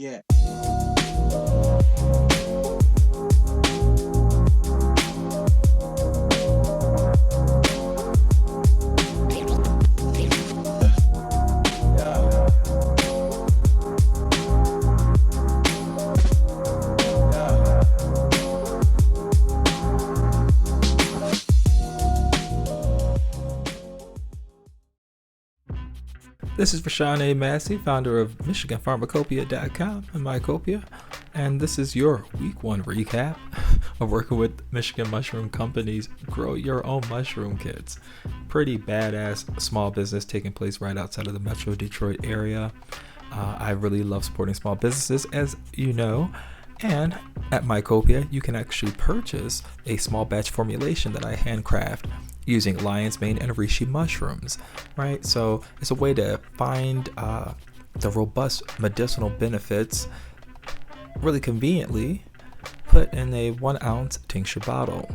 Yeah. This is Rashawn A. Massey, founder of MichiganPharmacopeia.com and Mycopia, and this is your week 1 recap of working with Michigan mushroom companies grow your own mushroom kits. Pretty badass small business taking place right outside of the Metro Detroit area. I really love supporting small businesses, as you know. And at Mycopia, you can actually purchase a small batch formulation that I handcraft using lion's mane and reishi mushrooms, right? So it's a way to find the robust medicinal benefits really conveniently put in a 1 ounce tincture bottle.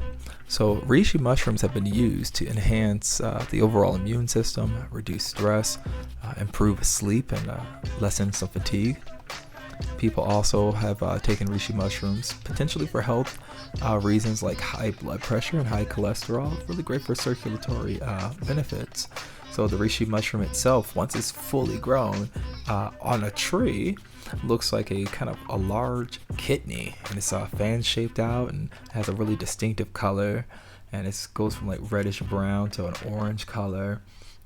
So reishi mushrooms have been used to enhance the overall immune system, reduce stress, improve sleep, and lessen some fatigue. People also have taken reishi mushrooms potentially for health reasons like high blood pressure and high cholesterol. It's really great for circulatory benefits. So the reishi mushroom itself, once it's fully grown on a tree, looks like a kind of a large kidney, and it's fan shaped out and has a really distinctive color, and it goes from like reddish brown to an orange color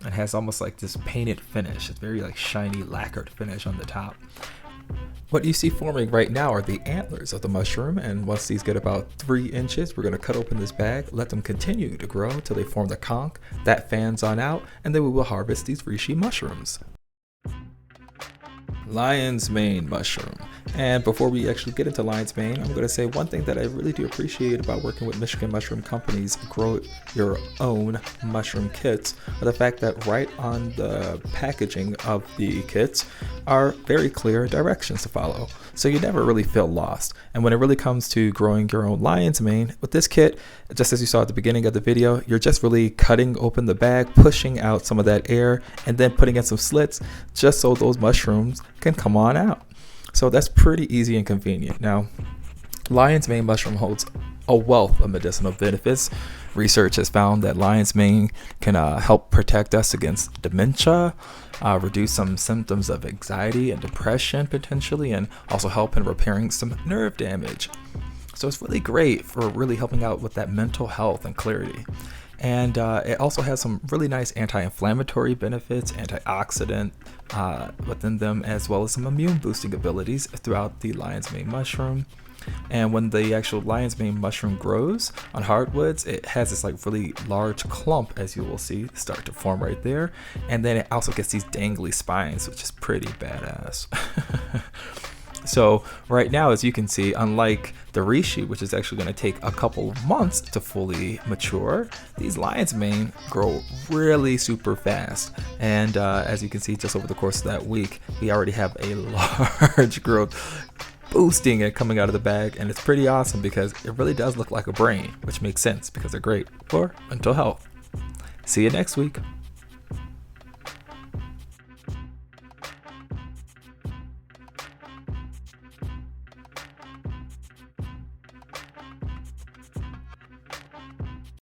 and has almost like this painted finish. It's very like shiny lacquered finish on the top. What you see forming right now are the antlers of the mushroom, and once these get about 3 inches, we're going to cut open this bag, let them continue to grow till they form the conch. That fans on out, and then we will harvest these reishi mushrooms. Lion's mane mushroom. And before we actually get into lion's mane, I'm going to say one thing that I really do appreciate about working with Michigan mushroom companies grow your own mushroom kits are the fact that right on the packaging of the kits are very clear directions to follow, so you never really feel lost. And when it really comes to growing your own lion's mane, with this kit, just as you saw at the beginning of the video, you're just really cutting open the bag, pushing out some of that air, and then putting in some slits just so those mushrooms can come on out. So that's pretty easy and convenient. Now, lion's mane mushroom holds a wealth of medicinal benefits. Research has found that lion's mane can help protect us against dementia, reduce some symptoms of anxiety and depression potentially, and also help in repairing some nerve damage. So it's really great for really helping out with that mental health and clarity. And it also has some really nice anti-inflammatory benefits, antioxidant within them, as well as some immune boosting abilities throughout the lion's mane mushroom. And when the actual lion's mane mushroom grows on hardwoods, it has this like really large clump, as you will see, start to form right there. And then it also gets these dangly spines, which is pretty badass. So right now, as you can see, unlike the reishi, which is actually going to take a couple of months to fully mature, these lion's mane grow really super fast. And as you can see, just over the course of that week, we already have a large growth boosting it coming out of the bag, and it's pretty awesome because it really does look like a brain, which makes sense because they're great for mental health. See you next week.